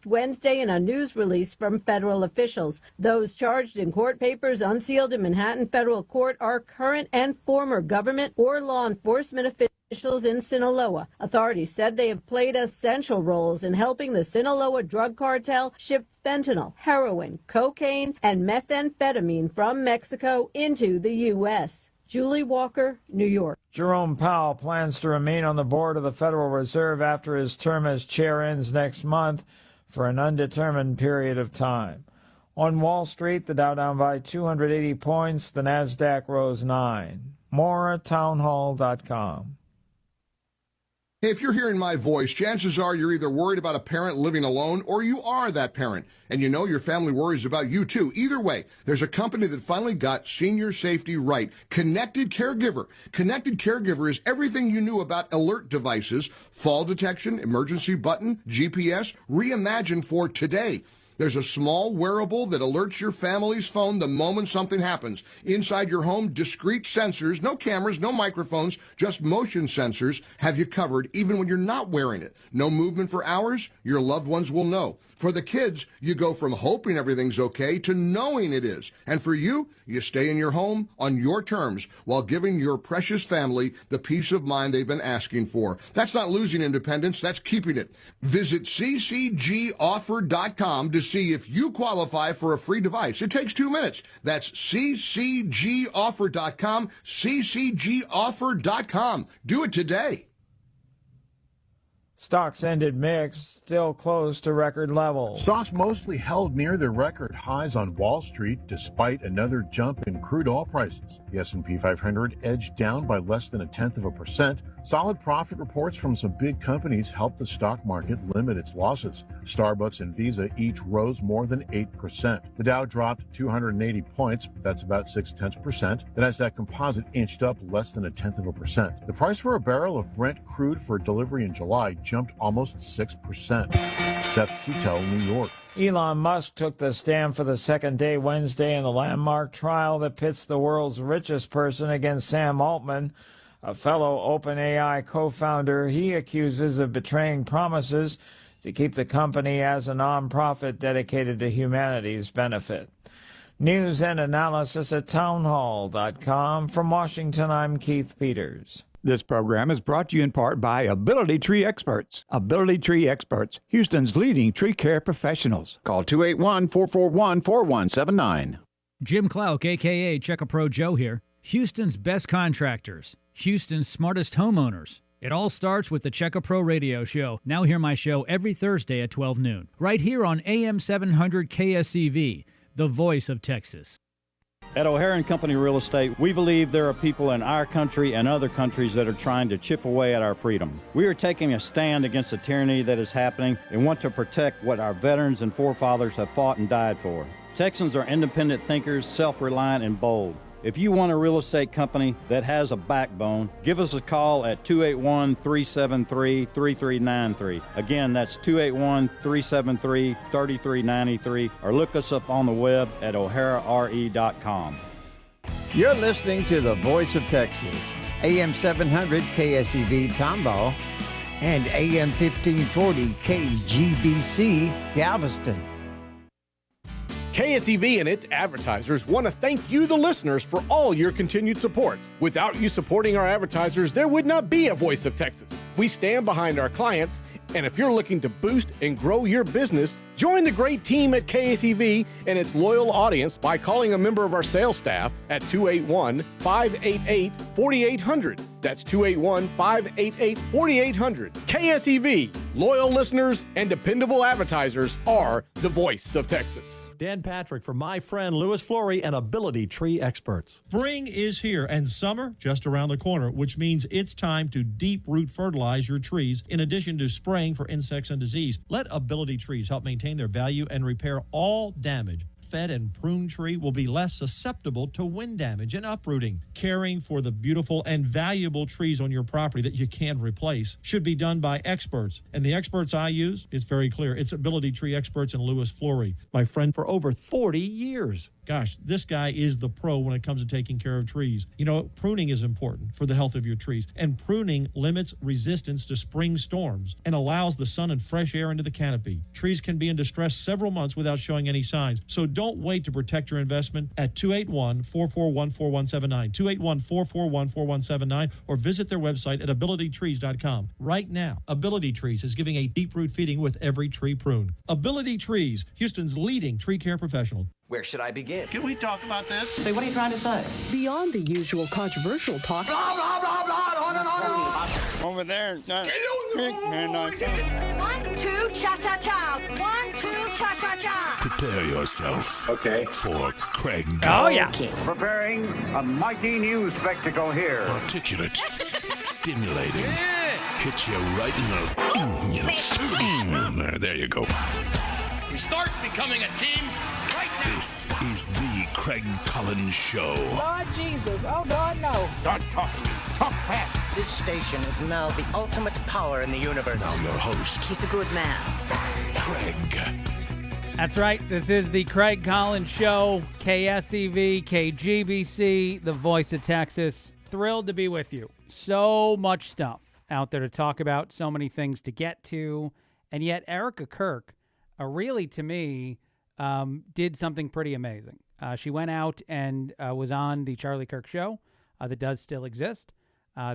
announced Wednesday in a news release from federal officials. Those charged in court papers unsealed in Manhattan federal court are current and former government or law enforcement officials in Sinaloa. Authorities said they have played essential roles in helping the Sinaloa drug cartel ship fentanyl, heroin, cocaine, and methamphetamine from Mexico into the U.S. Julie Walker, New York. Jerome Powell plans to remain on the board of the Federal Reserve after his term as chair ends next month for an undetermined period of time. On Wall Street, the Dow down by 280 points, the Nasdaq rose 9. More at townhall.com. Hey, if you're hearing my voice, chances are you're either worried about a parent living alone or you are that parent. And you know your family worries about you too. Either way, there's a company that finally got senior safety right. Connected Caregiver. Connected Caregiver is everything you knew about alert devices, fall detection, emergency button, GPS, reimagined for today. There's a small wearable that alerts your family's phone the moment something happens. Inside your home, discrete sensors, no cameras, no microphones, just motion sensors have you covered even when you're not wearing it. No movement for hours, your loved ones will know. For the kids, you go from hoping everything's okay to knowing it is. And for you, you stay in your home on your terms while giving your precious family the peace of mind they've been asking for. That's not losing independence, that's keeping it. Visit ccgoffer.com to see if you qualify for a free device. It takes 2 minutes. That's ccgoffer.com, ccgoffer.com. Do it today. Stocks ended mixed, still close to record levels. Stocks mostly held near their record highs on Wall Street despite another jump in crude oil prices. The S&P 500 edged down by less than 0.1%. Solid profit reports from some big companies helped the stock market limit its losses. Starbucks and Visa each rose more than 8%. The Dow dropped 280 points, that's about 0.6%. The Nasdaq Composite inched up less than 0.1%. The price for a barrel of Brent crude for delivery in July jumped almost 6%. Seth Sutel, New York. Elon Musk took the stand for the second day Wednesday in the landmark trial that pits the world's richest person against Sam Altman, a fellow OpenAI co-founder he accuses of betraying promises to keep the company as a nonprofit dedicated to humanity's benefit. News and analysis at townhall.com. From Washington, I'm Keith Peters. This program is brought to you in part by Ability Tree Experts. Ability Tree Experts, Houston's leading tree care professionals. Call 281-441-4179. Jim Clark, a.k.a. Check-A-Pro Joe here. Houston's best contractors. Houston's smartest homeowners. It all starts with the Check-A-Pro radio show. Now hear my show every Thursday at 12 noon. Right here on AM 700 KSEV, the voice of Texas. At O'Hara & Company Real Estate, we believe there are people in our country and other countries that are trying to chip away at our freedom. We are taking a stand against the tyranny that is happening and want to protect what our veterans and forefathers have fought and died for. Texans are independent thinkers, self-reliant, and bold. If you want a real estate company that has a backbone, give us a call at 281-373-3393. Again, that's 281-373-3393, or look us up on the web at o'harare.com. You're listening to the voice of Texas, AM 700 KSEV Tomball and AM 1540 KGBC Galveston. KSEV and its advertisers want to thank you, the listeners, for all your continued support. Without you supporting our advertisers, there would not be a Voice of Texas. We stand behind our clients, and if you're looking to boost and grow your business, join the great team at KSEV and its loyal audience by calling a member of our sales staff at 281-588-4800. That's 281-588-4800. KSEV, loyal listeners and dependable advertisers are the Voice of Texas. Dan Patrick for my friend Louis Flory and Ability Tree Experts. Spring is here and summer just around the corner, which means it's time to deep root fertilize your trees in addition to spraying for insects and disease. Let Ability Trees help maintain their value and repair all damage fed and pruned tree will be less susceptible to wind damage and uprooting. Caring for the beautiful and valuable trees on your property that you can replace should be done by experts. And the experts I use, it's very clear. It's Ability Tree Experts in Lewis Flory, my friend for over 40 years. Gosh, this guy is the pro when it comes to taking care of trees. You know, pruning is important for the health of your trees, and pruning limits resistance to spring storms and allows the sun and fresh air into the canopy. Trees can be in distress several months without showing any signs, so don't wait to protect your investment at 281-441-4179, 281-441-4179, or visit their website at abilitytrees.com. Right now, Ability Trees is giving a deep root feeding with every tree prune. Ability Trees, Houston's leading tree care professional. Where should I begin? Can we talk about this? Say, what are you trying to say? Beyond the usual controversial talk. Blah, blah, blah, blah, on and on and on. Over there. One, two, cha-cha-cha. 1, 2, cha-cha-cha. Prepare yourself for Craig. Oh, yeah. Preparing a mighty new spectacle here. Articulate, stimulating, hits you right in the... there you go. We start becoming a team right now. This is the Craig Collins Show. Lord Jesus. Oh, Lord, no. Start talking. Talk fast. This station is now the ultimate power in the universe. Now your host. He's a good man. Craig. That's right. This is the Craig Collins Show, KSEV, KGBC, the voice of Texas. Thrilled to be with you. So much stuff out there to talk about, so many things to get to, and yet Erika Kirk, really, to me, did something pretty amazing. She went out and was on the Charlie Kirk Show that does still exist.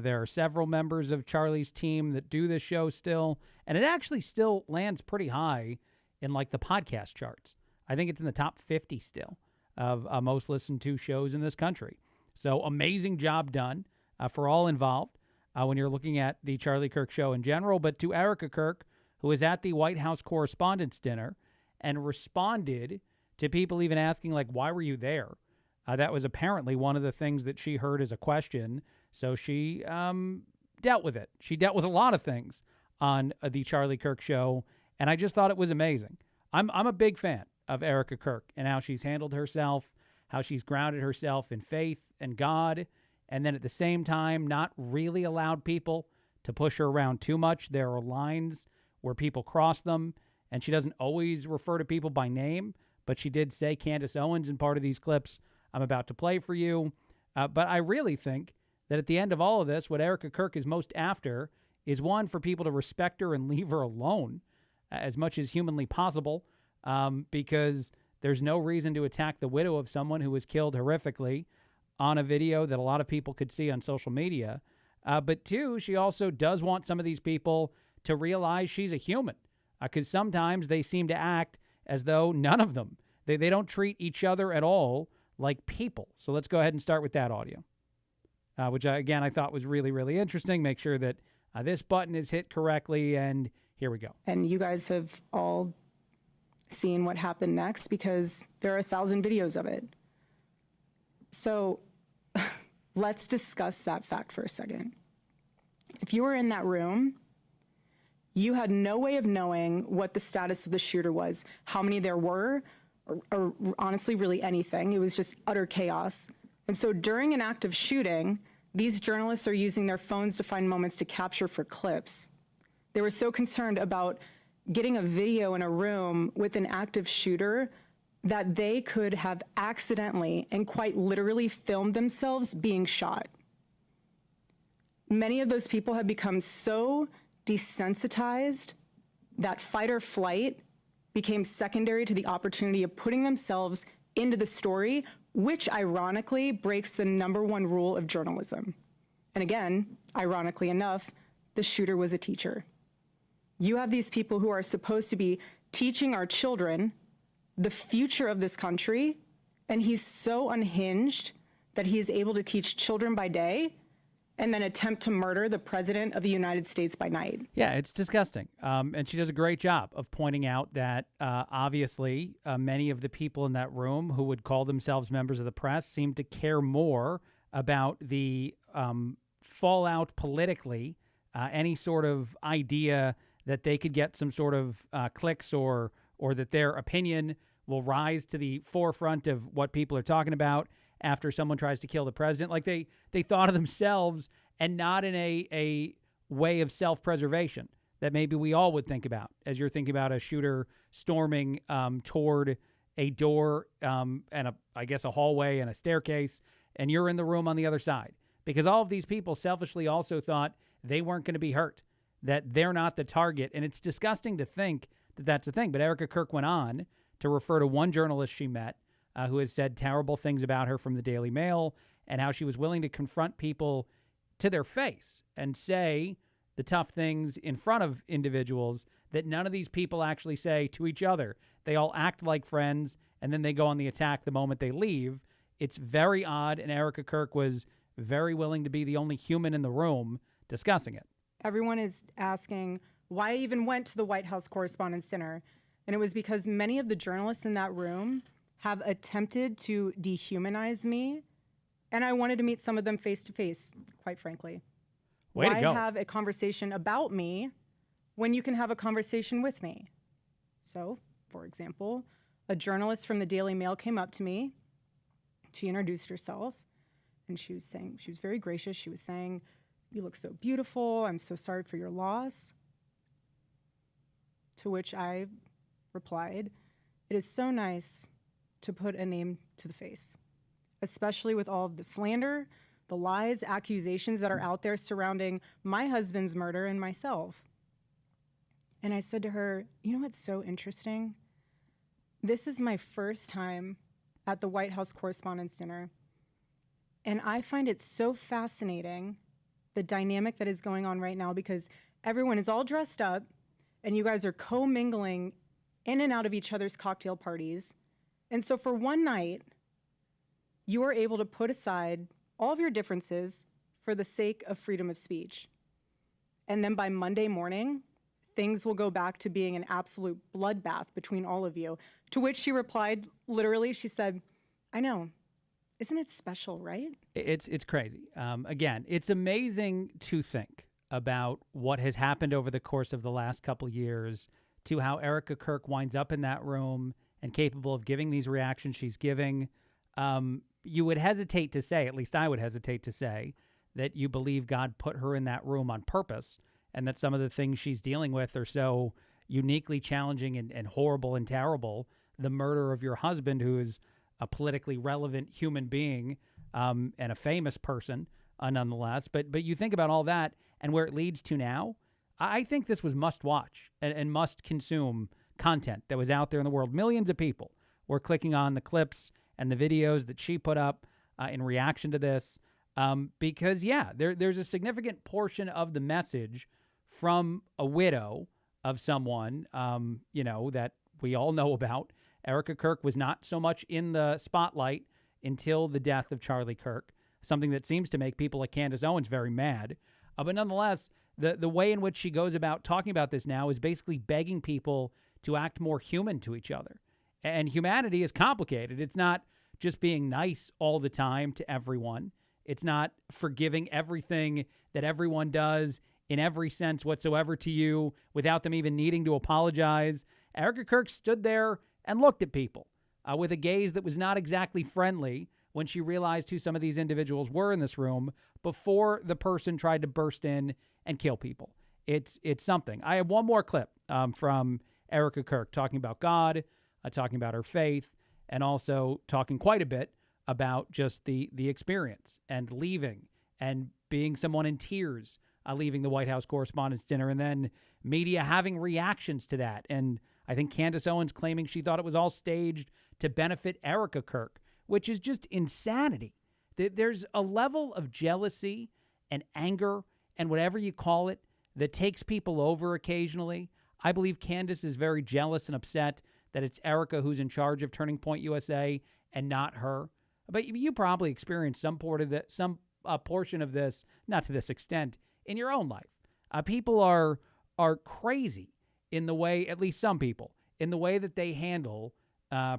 There are several members of Charlie's team that do this show still, and it actually still lands pretty high in, like, the podcast charts. I think it's in the top 50 still of most listened to shows in this country. So amazing job done for all involved when you're looking at the Charlie Kirk Show in general, but to Erika Kirk, who was at the White House Correspondents' Dinner and responded to people even asking, like, why were you there? That was apparently one of the things that she heard as a question. So she dealt with it. She dealt with a lot of things on the Charlie Kirk Show, and I just thought it was amazing. I'm a big fan of Erika Kirk and how she's handled herself, how she's grounded herself in faith and God, and then at the same time not really allowed people to push her around too much. There are lines where people cross them, and she doesn't always refer to people by name, but she did say Candace Owens in part of these clips I'm about to play for you. But I really think that at the end of all of this, what Erika Kirk is most after is, one, for people to respect her and leave her alone as much as humanly possible, because there's no reason to attack the widow of someone who was killed horrifically on a video that a lot of people could see on social media. But two, she also does want some of these people to realize she's a human, because sometimes they seem to act as though none of them, they don't treat each other at all like people. So let's go ahead and start with that audio, which, again, I thought was really, really interesting. Make sure that this button is hit correctly, and here we go. And you guys have all seen what happened next, because there are 1,000 videos of it. So let's discuss that fact for a second. If you were in that room, you had no way of knowing what the status of the shooter was, how many there were, or honestly, really anything. It was just utter chaos. And so during an active shooting, these journalists are using their phones to find moments to capture for clips. They were so concerned about getting a video in a room with an active shooter that they could have accidentally and quite literally filmed themselves being shot. Many of those people have become so desensitized that fight or flight became secondary to the opportunity of putting themselves into the story, which ironically breaks the #1 rule of journalism. And again, ironically enough, the shooter was a teacher. You have these people who are supposed to be teaching our children the future of this country, and he's so unhinged that he is able to teach children by day and then attempt to murder the president of the United States by night. Yeah, it's disgusting. And she does a great job of pointing out that obviously many of the people in that room who would call themselves members of the press seem to care more about the fallout politically, any sort of idea that they could get some sort of clicks or that their opinion will rise to the forefront of what people are talking about after someone tries to kill the president. Like they thought of themselves and not in a way of self-preservation that maybe we all would think about as you're thinking about a shooter storming toward a door and I guess a hallway and a staircase, and you're in the room on the other side. Because all of these people selfishly also thought they weren't going to be hurt, that they're not the target. And it's disgusting to think that that's the thing. But Erika Kirk went on to refer to one journalist she met who has said terrible things about her from the Daily Mail, and how she was willing to confront people to their face and say the tough things in front of individuals that none of these people actually say to each other. They all act like friends, and then they go on the attack the moment they leave. It's very odd, and Erika Kirk was very willing to be the only human in the room discussing it. Everyone is asking why I even went to the White House Correspondents' Dinner, and it was because many of the journalists in that room have attempted to dehumanize me, and I wanted to meet some of them face to face, quite frankly. Way to go. Why have a conversation about me when you can have a conversation with me? So, for example, a journalist from the Daily Mail came up to me. She introduced herself, and she was very gracious. She was saying, "You look so beautiful. I'm so sorry for your loss." To which I replied, "It is so nice to put a name to the face, especially with all of the slander, the lies, accusations that are out there surrounding my husband's murder and myself." And I said to her, "You know what's so interesting? This is my first time at the White House Correspondents' Dinner, and I find it so fascinating, the dynamic that is going on right now, because everyone is all dressed up, and you guys are co-mingling in and out of each other's cocktail parties. And so for one night, you are able to put aside all of your differences for the sake of freedom of speech. And then by Monday morning, things will go back to being an absolute bloodbath between all of you." To which she replied, literally, she said, "I know. Isn't it special, right?" It's crazy. Again, it's amazing to think about what has happened over the course of the last couple years to how Erika Kirk winds up in that room and capable of giving these reactions she's giving. You would hesitate to say, at least I would hesitate to say, that you believe God put her in that room on purpose, and that some of the things she's dealing with are so uniquely challenging and horrible and terrible. The murder of your husband, who is a politically relevant human being and a famous person, nonetheless. But you think about all that and where it leads to now, I think this was must-watch and must-consume content that was out there in the world. Millions of people were clicking on the clips and the videos that she put up in reaction to this because, yeah, there's a significant portion of the message from a widow of someone, that we all know about. Erika Kirk was not so much in the spotlight until the death of Charlie Kirk, something that seems to make people like Candace Owens very mad. But nonetheless, the way in which she goes about talking about this now is basically begging people to act more human to each other. And humanity is complicated. It's not just being nice all the time to everyone. It's not forgiving everything that everyone does in every sense whatsoever to you without them even needing to apologize. Erika Kirk stood there and looked at people with a gaze that was not exactly friendly when she realized who some of these individuals were in this room before the person tried to burst in and kill people. It's something. I have one more clip from Erika Kirk talking about God, talking about her faith, and also talking quite a bit about just the experience and leaving and being someone in tears, leaving the White House Correspondents' Dinner, and then media having reactions to that. And I think Candace Owens claiming she thought it was all staged to benefit Erika Kirk, which is just insanity. There's a level of jealousy and anger and whatever you call it that takes people over occasionally. I believe Candace is very jealous and upset that it's Erika who's in charge of Turning Point USA and not her. But you probably experienced some portion of this, not to this extent, in your own life. People are crazy in the way, at least some people, in the way that they handle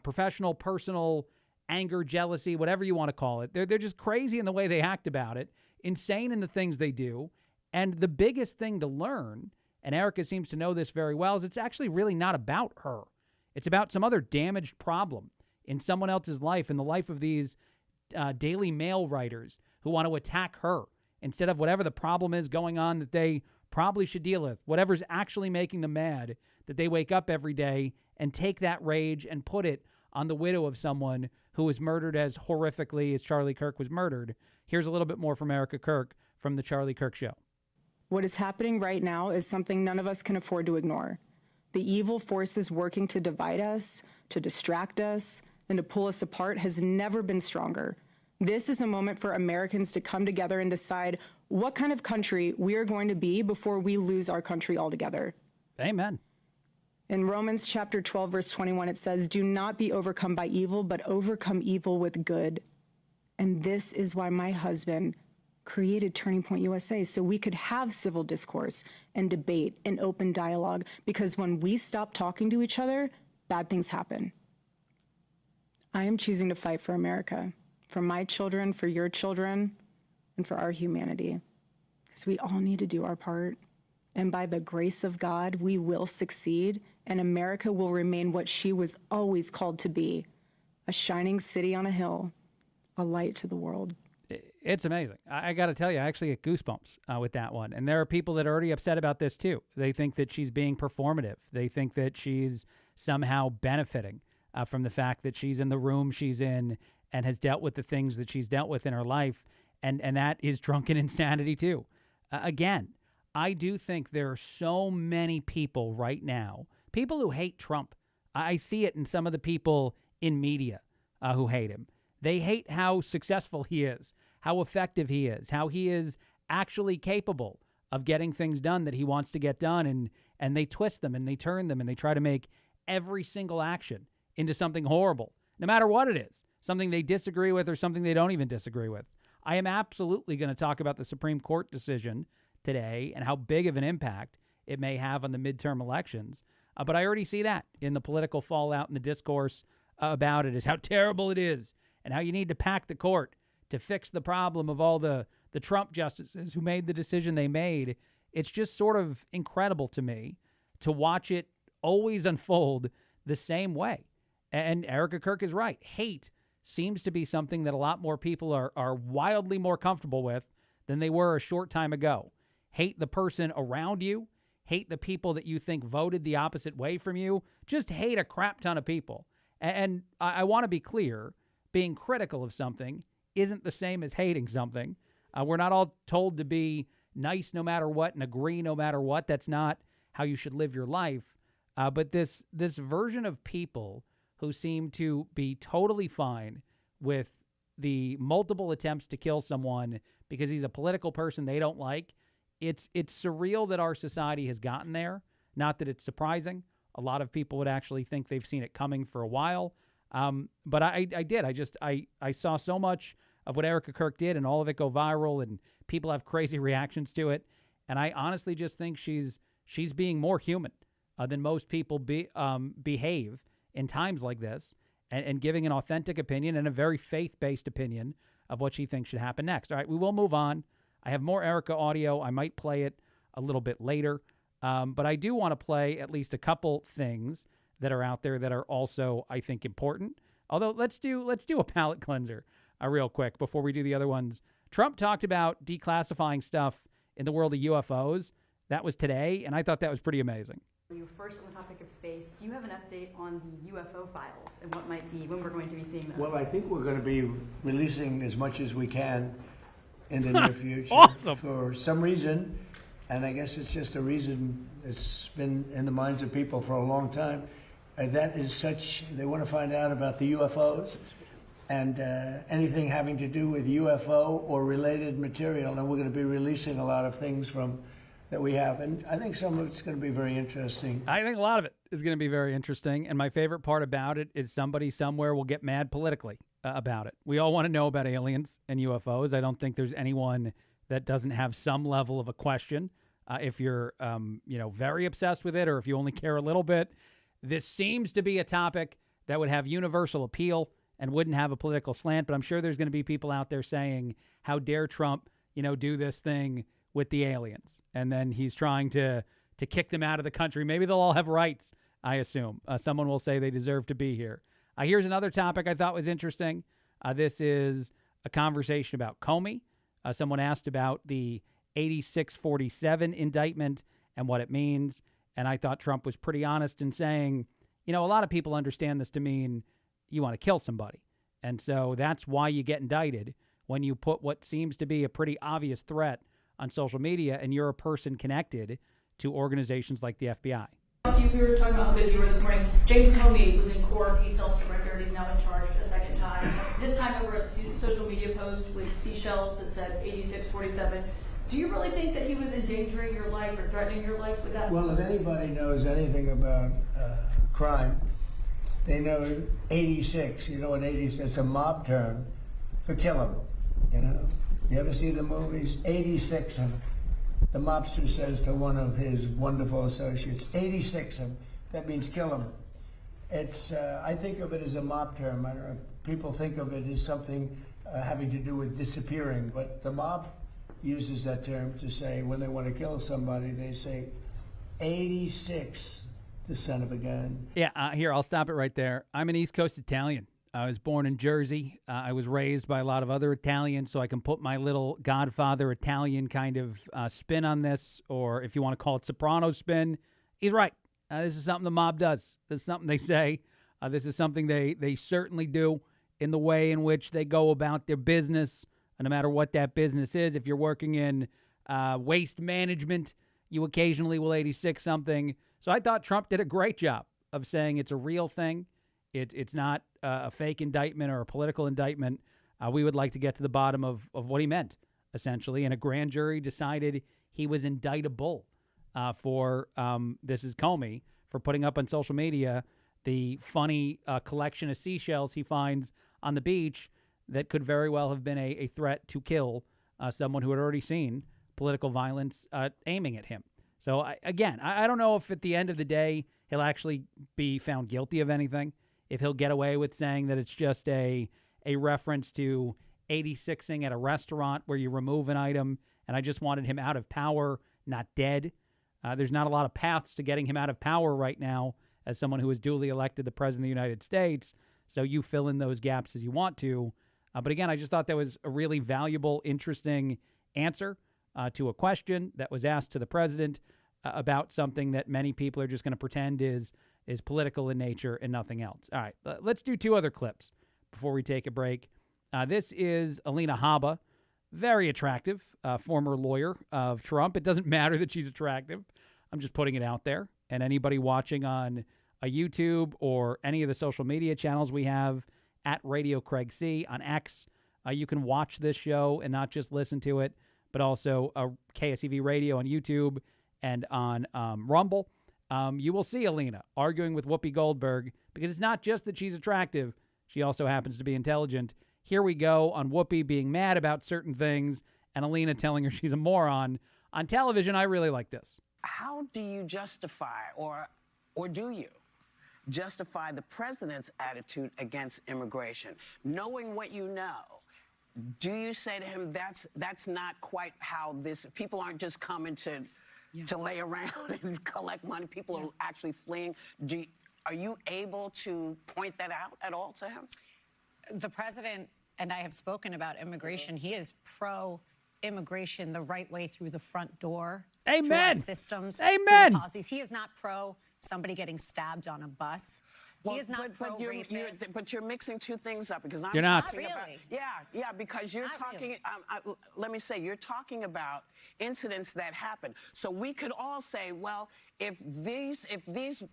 professional, personal anger, jealousy, whatever you want to call it. They're just crazy in the way they act about it, insane in the things they do. And the biggest thing to learn, and Erika seems to know this very well, is it's actually really not about her. It's about some other damaged problem in someone else's life, in the life of these Daily Mail writers who want to attack her instead of whatever the problem is going on that they probably should deal with, whatever's actually making them mad, that they wake up every day and take that rage and put it on the widow of someone who was murdered as horrifically as Charlie Kirk was murdered. Here's a little bit more from Erika Kirk from the Charlie Kirk Show. What is happening right now is something none of us can afford to ignore. The evil forces working to divide us, to distract us, and to pull us apart has never been stronger. This is a moment for Americans to come together and decide what kind of country we are going to be before we lose our country altogether. Amen. In Romans chapter 12, verse 21, it says, "Do not be overcome by evil, but overcome evil with good." And this is why my husband created Turning Point USA, so we could have civil discourse and debate and open dialogue, because when we stop talking to each other, bad things happen. I am choosing to fight for America, for my children, for your children, and for our humanity, because we all need to do our part. And by the grace of God, we will succeed, and America will remain what she was always called to be, a shining city on a hill, a light to the world. It's amazing. I got to tell you, I actually get goosebumps with that one. And there are people that are already upset about this too. They think that she's being performative. They think that she's somehow benefiting from the fact that she's in the room she's in and has dealt with the things that she's dealt with in her life. And that is drunken insanity too. Again, I do think there are so many people right now, people who hate Trump. I see it in some of the people in media who hate him. They hate how successful he is, how effective he is, how he is actually capable of getting things done that he wants to get done. And they twist them and they turn them and they try to make every single action into something horrible, no matter what it is, something they disagree with or something they don't even disagree with. I am absolutely going to talk about the Supreme Court decision today and how big of an impact it may have on the midterm elections. But I already see that in the political fallout and the discourse about it, is how terrible it is and how you need to pack the court to fix the problem of all the Trump justices who made the decision they made. It's just sort of incredible to me to watch it always unfold the same way. And Erika Kirk is right. Hate seems to be something that a lot more people are wildly more comfortable with than they were a short time ago. Hate the person around you. Hate the people that you think voted the opposite way from you. Just hate a crap ton of people. And I want to be clear, being critical of something isn't the same as hating something. We're not all told to be nice no matter what and agree no matter what. That's not how you should live your life. But this version of people who seem to be totally fine with the multiple attempts to kill someone because he's a political person they don't like, it's surreal that our society has gotten there. Not that it's surprising. A lot of people would actually think they've seen it coming for a while. But I did. I saw so much of what Erika Kirk did and all of it go viral and people have crazy reactions to it. And I honestly just think she's being more human than most people behave in times like this and giving an authentic opinion and a very faith-based opinion of what she thinks should happen next. All right, we will move on. I have more Erika audio. I might play it a little bit later. But I do want to play at least a couple things that are out there that are also, I think, important. Although let's do a palate cleanser real quick before we do the other ones. Trump talked about declassifying stuff in the world of UFOs. That was today, and I thought that was pretty amazing. You first on the topic of space. Do you have an update on the UFO files and what might be when we're going to be seeing those? Well, I think we're going to be releasing as much as we can in the near future. Awesome. For some reason, and I guess it's just a reason that's been in the minds of people for a long time. That is such, they want to find out about the UFOs and anything having to do with UFO or related material. And we're going to be releasing a lot of things that we have. And I think some of it's going to be very interesting. I think a lot of it is going to be very interesting. And my favorite part about it is somebody somewhere will get mad politically about it. We all want to know about aliens and UFOs. I don't think there's anyone that doesn't have some level of a question. If you're, very obsessed with it, or if you only care a little bit, this seems to be a topic that would have universal appeal and wouldn't have a political slant. But I'm sure there's going to be people out there saying, how dare Trump, do this thing with the aliens? And then he's trying to kick them out of the country. Maybe they'll all have rights I assume. Someone will say they deserve to be here. Here's another topic I thought was interesting. This is a conversation about Comey. Someone asked about the 8647 indictment and what it means. And I thought Trump was pretty honest in saying, a lot of people understand this to mean you want to kill somebody. And so that's why you get indicted when you put what seems to be a pretty obvious threat on social media and you're a person connected to organizations like the FBI. We were talking about how busy you were this morning. James Comey was in court. He self-surrendered. He's now been charged a second time. This time over a social media post with seashells that said 8647. Do you really think that he was endangering your life or threatening your life with that? Well, if anybody knows anything about crime, they know 86. You know what 86? It's a mob term for killing. You ever see the movies? 86 him. The mobster says to one of his wonderful associates, 86 him. That means kill him. It's, I think of it as a mob term. I don't know, people think of it as something having to do with disappearing, but the mob uses that term to say when they want to kill somebody, they say 86, the son of a gun. Yeah, here, I'll stop it right there. I'm an East Coast Italian. I was born in Jersey. I was raised by a lot of other Italians, so I can put my little Godfather Italian kind of spin on this, or if you want to call it Soprano spin. He's right. This is something the mob does. This is something they say. This is something they certainly do in the way in which they go about their business, no matter what that business is. If you're working in waste management, you occasionally will 86 something. So I thought Trump did a great job of saying it's a real thing. It's not a fake indictment or a political indictment. We would like to get to the bottom of what he meant, essentially. And a grand jury decided he was indictable for, this is Comey, for putting up on social media the funny collection of seashells he finds on the beach that could very well have been a threat to kill someone who had already seen political violence aiming at him. So, I don't know if at the end of the day he'll actually be found guilty of anything, if he'll get away with saying that it's just a reference to 86ing at a restaurant where you remove an item, and I just wanted him out of power, not dead. There's not a lot of paths to getting him out of power right now as someone who is duly elected the President of the United States, so you fill in those gaps as you want to. But again, I just thought that was a really valuable, interesting answer to a question that was asked to the president about something that many people are just going to pretend is political in nature and nothing else. All right, let's do two other clips before we take a break. This is Alina Habba, very attractive, former lawyer of Trump. It doesn't matter that she's attractive. I'm just putting it out there. And anybody watching on a YouTube or any of the social media channels we have at Radio Craig C on X, you can watch this show and not just listen to it, but also KSEV Radio on YouTube and on Rumble. You will see Alina arguing with Whoopi Goldberg because it's not just that she's attractive. She also happens to be intelligent. Here we go on Whoopi being mad about certain things and Alina telling her she's a moron. On television, I really like this. How do you justify, or do you justify the president's attitude against immigration? Knowing what you know, do you say to him, that's not quite how this, people aren't just coming to lay around and collect money. People are actually fleeing. Are you able to point that out at all to him? The president and I have spoken about immigration. He is pro-immigration the right way through the front door. Amen. Through our systems. Amen. Policies. He is not pro somebody getting stabbed on a bus. He is not pro-rapist. But you're mixing two things up because I'm You're not. talking about. Yeah, because you're talking. Really. Let me say, you're talking about incidents that happen. So we could all say, well, if these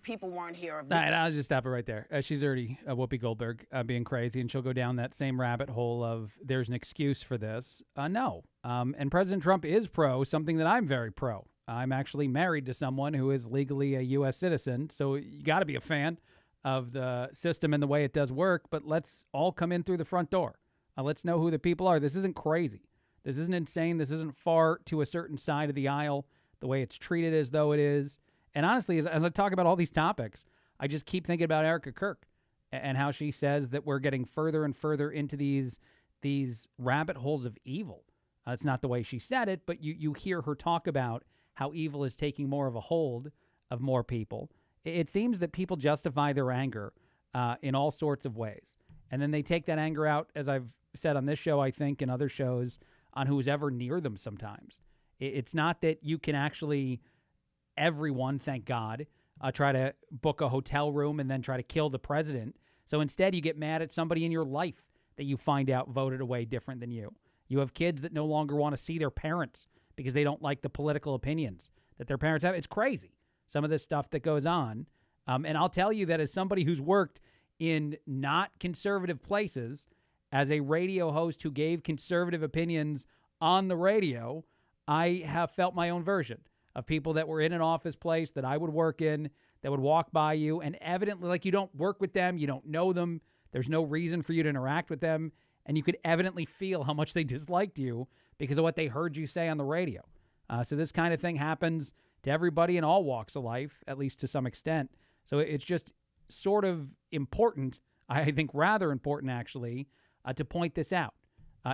people weren't here. All right, I'll just stop it right there. She's already Whoopi Goldberg being crazy, and she'll go down that same rabbit hole of there's an excuse for this. No. And President Trump is pro, something that I'm very pro. I'm actually married to someone who is legally a U.S. citizen, so you got to be a fan of the system and the way it does work, but let's all come in through the front door. Let's know who the people are. This isn't crazy. This isn't insane. This isn't far to a certain side of the aisle, the way it's treated as though it is. And honestly, as I talk about all these topics, I just keep thinking about Erika Kirk and how she says that we're getting further and further into these rabbit holes of evil. It's not the way she said it, but you hear her talk about how evil is taking more of a hold of more people. It seems that people justify their anger in all sorts of ways. And then they take that anger out, as I've said on this show, I think, and other shows, on who's ever near them sometimes. It's not that you can actually, everyone, thank God, try to book a hotel room and then try to kill the president. So instead, you get mad at somebody in your life that you find out voted away different than you. You have kids that no longer want to see their parents because they don't like the political opinions that their parents have. It's crazy, some of this stuff that goes on. And I'll tell you that as somebody who's worked in not conservative places, as a radio host who gave conservative opinions on the radio, I have felt my own version of people that were in an office place that I would work in, that would walk by you, and evidently, like, you don't work with them, you don't know them, there's no reason for you to interact with them, and you could evidently feel how much they disliked you because of what they heard you say on the radio. So this kind of thing happens to everybody in all walks of life, at least to some extent. So it's just sort of important, I think rather important actually, to point this out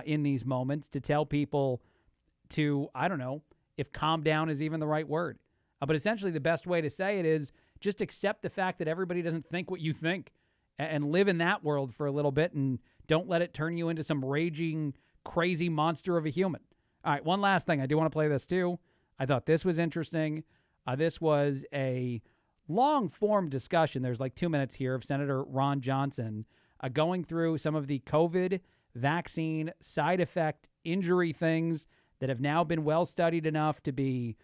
in these moments, to tell people to, I don't know if calm down is even the right word. But essentially the best way to say it is just accept the fact that everybody doesn't think what you think and live in that world for a little bit and don't let it turn you into some raging, crazy monster of a human. All right, one last thing. I do want to play this too. I thought this was interesting. This was a long-form discussion. There's like 2 minutes here of Senator Ron Johnson going through some of the COVID vaccine side effect injury things that have now been well-studied enough to be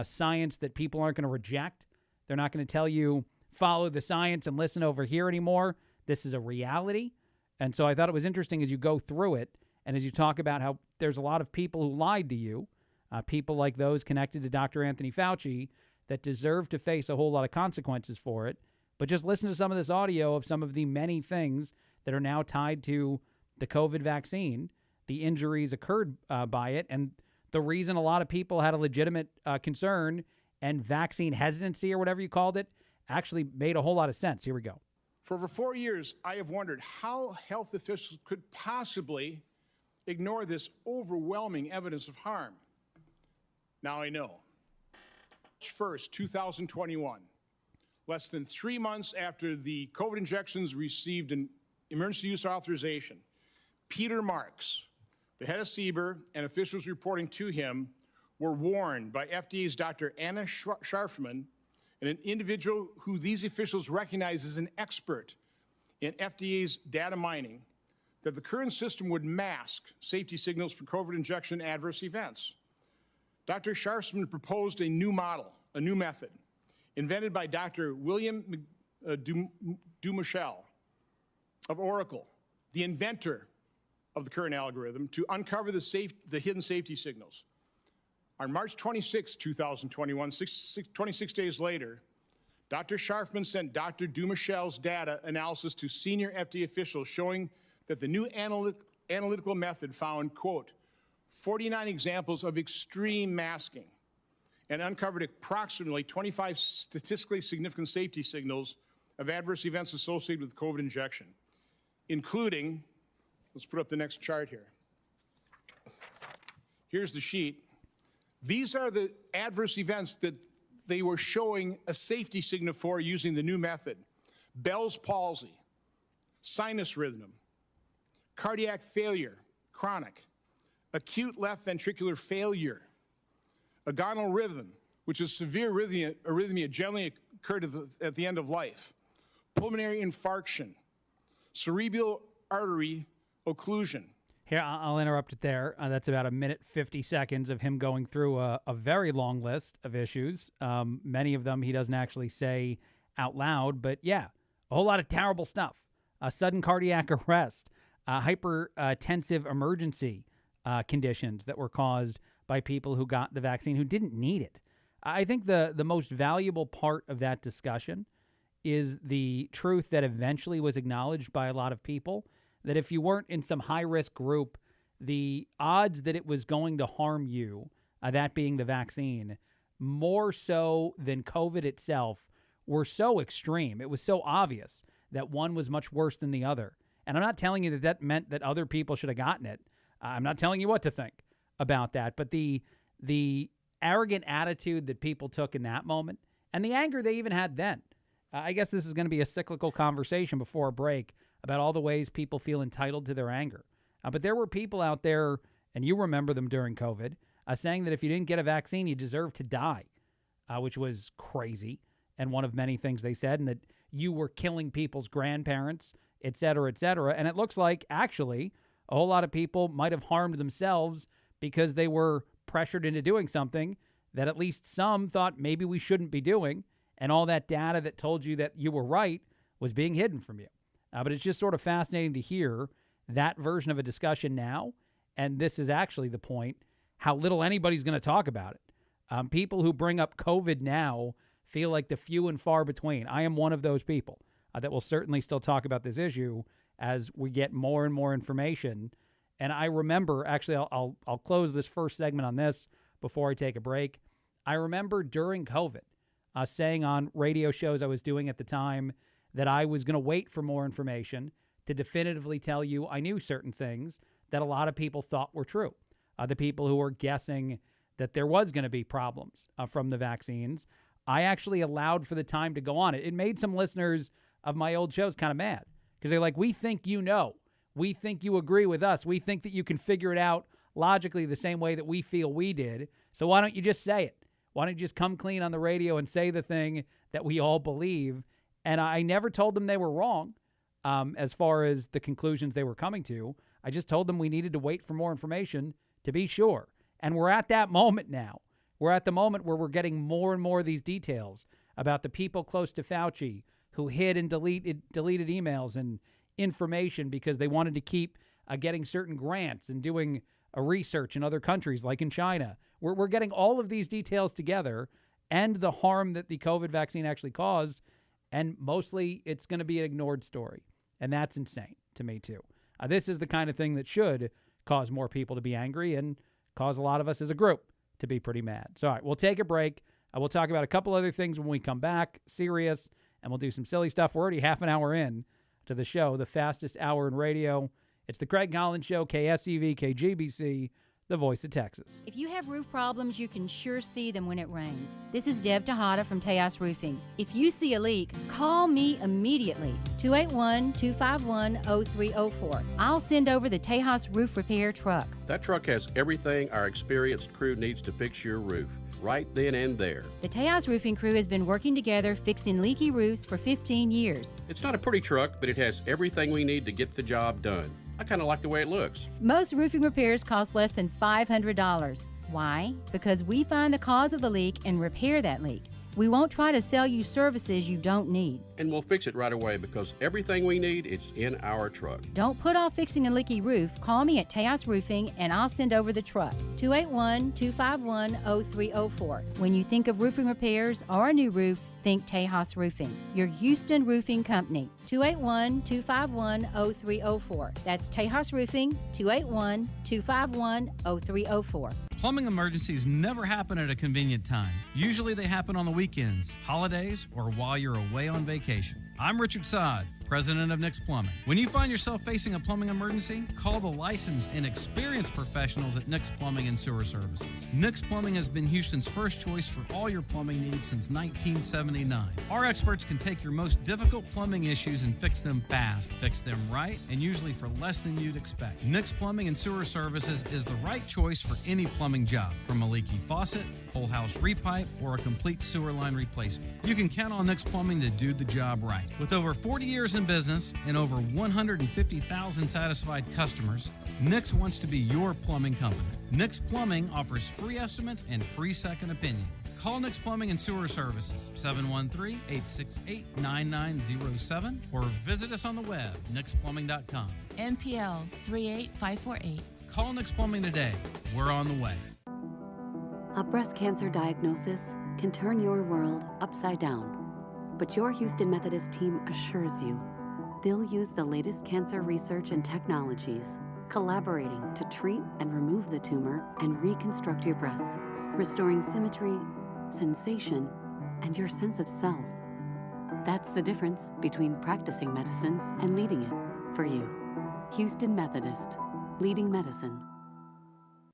science that people aren't going to reject. They're not going to tell you, follow the science and listen over here anymore. This is a reality. And so I thought it was interesting as you go through it and as you talk about how there's a lot of people who lied to you, people like those connected to Dr. Anthony Fauci that deserve to face a whole lot of consequences for it. But just listen to some of this audio of some of the many things that are now tied to the COVID vaccine, the injuries occurred by it, and the reason a lot of people had a legitimate concern and vaccine hesitancy or whatever you called it actually made a whole lot of sense. Here we go. For over 4 years, I have wondered how health officials could possibly ignore this overwhelming evidence of harm. Now I know. March 1st, 2021, less than 3 months after the COVID injections received an emergency use authorization, Peter Marks, the head of CBER, and officials reporting to him were warned by FDA's Dr. Anna Scharfman, and an individual who these officials recognize as an expert in FDA's data mining, that the current system would mask safety signals for COVID injection adverse events. Dr. Scharfman proposed a new model, a new method, invented by Dr. William Dumichel of Oracle, the inventor of the current algorithm, to uncover the hidden safety signals. On March 26, 2021, 26 days later, Dr. Scharfman sent Dr. Dumichel's data analysis to senior FDA officials showing that the new analytical method found, quote, 49 examples of extreme masking and uncovered approximately 25 statistically significant safety signals of adverse events associated with COVID injection, including, let's put up the next chart here. Here's the sheet. These are the adverse events that they were showing a safety signal for using the new method: Bell's palsy, sinus rhythm, cardiac failure, chronic, acute left ventricular failure, agonal rhythm, which is severe arrhythmia generally occurred at the end of life, pulmonary infarction, cerebral artery occlusion. Here, I'll interrupt it there. That's about 1:50 of him going through a very long list of issues. Many of them he doesn't actually say out loud, but yeah, a whole lot of terrible stuff. Sudden cardiac arrest, hypertensive emergency conditions that were caused by people who got the vaccine who didn't need it. I think the most valuable part of that discussion is the truth that eventually was acknowledged by a lot of people, that if you weren't in some high-risk group, the odds that it was going to harm you, that being the vaccine, more so than COVID itself, were so extreme. It was so obvious that one was much worse than the other. And I'm not telling you that that meant that other people should have gotten it. I'm not telling you what to think about that. But the arrogant attitude that people took in that moment, and the anger they even had then, I guess this is going to be a cyclical conversation before a break about all the ways people feel entitled to their anger. But there were people out there, and you remember them during COVID, saying that if you didn't get a vaccine, you deserve to die, which was crazy, and one of many things they said, and that you were killing people's grandparents, et cetera, et cetera. And it looks like, actually, a whole lot of people might have harmed themselves because they were pressured into doing something that at least some thought maybe we shouldn't be doing, and all that data that told you that you were right was being hidden from you. But it's just sort of fascinating to hear that version of a discussion now, and this is actually the point, how little anybody's going to talk about it. People who bring up COVID now feel like the few and far between. I am one of those people that will certainly still talk about this issue as we get more and more information. And I remember, actually, I'll close this first segment on this before I take a break. I remember during COVID saying on radio shows I was doing at the time that I was going to wait for more information to definitively tell you I knew certain things that a lot of people thought were true. The people who were guessing that there was going to be problems from the vaccines. I actually allowed for the time to go on. It made some listeners of my old shows kind of mad because they're like, we think you know. We think you agree with us. We think that you can figure it out logically the same way that we feel we did. So why don't you just say it? Why don't you just come clean on the radio and say the thing that we all believe? And I never told them they were wrong as far as the conclusions they were coming to. I just told them we needed to wait for more information to be sure. And we're at that moment now. We're at the moment where we're getting more and more of these details about the people close to Fauci who hid and deleted emails and information because they wanted to keep getting certain grants and doing research in other countries like in China. We're getting all of these details together and the harm that the COVID vaccine actually caused, and mostly it's going to be an ignored story. And that's insane to me, too. This is the kind of thing that should cause more people to be angry and cause a lot of us as a group to be pretty mad. So, all right, we'll take a break. We'll talk about a couple other things when we come back, serious, and we'll do some silly stuff. We're already half an hour in to the show, the fastest hour in radio. It's the Craig Collins Show, KSEV, KGBC, the voice of Texas. If you have roof problems, you can sure see them when it rains. This is Deb Tejada from Tejas Roofing. If you see a leak, call me immediately, 281-251-0304. I'll send over the Tejas Roof Repair truck. That truck has everything our experienced crew needs to fix your roof, right then and there. The Tejas Roofing crew has been working together fixing leaky roofs for 15 years. It's not a pretty truck, but it has everything we need to get the job done. I kind of like the way it looks. Most roofing repairs cost less than $500. Why? Because we find the cause of the leak and repair that leak. We won't try to sell you services you don't need. And we'll fix it right away because everything we need is in our truck. Don't put off fixing a leaky roof. Call me at Tejas Roofing and I'll send over the truck. 281-251-0304. When you think of roofing repairs or a new roof, think Tejas Roofing, your Houston roofing company. 281-251-0304. That's Tejas Roofing, 281-251-0304. Plumbing emergencies never happen at a convenient time. Usually they happen on the weekends, holidays, or while you're away on vacation. I'm Richard Sod, president of Nick's Plumbing. When you find yourself facing a plumbing emergency, call the licensed and experienced professionals at Nick's Plumbing and Sewer Services. Nick's Plumbing has been Houston's first choice for all your plumbing needs since 1979. Our experts can take your most difficult plumbing issues and fix them fast, fix them right, and usually for less than you'd expect. Nick's Plumbing and Sewer Services is the right choice for any plumbing job, from a leaky faucet, whole house repipe, or a complete sewer line replacement. You can count on Nick's Plumbing to do the job right. With over 40 years in business and over 150,000 satisfied customers, Nick's wants to be your plumbing company. Nick's Plumbing offers free estimates and free second opinions. Call Nick's Plumbing and Sewer Services, 713-868-9907, or visit us on the web, nicksplumbing.com. MPL 38548. Call Nick's Plumbing today. We're on the way. A breast cancer diagnosis can turn your world upside down. But your Houston Methodist team assures you they'll use the latest cancer research and technologies, collaborating to treat and remove the tumor and reconstruct your breasts, restoring symmetry, sensation, and your sense of self. That's the difference between practicing medicine and leading it for you. Houston Methodist, leading medicine.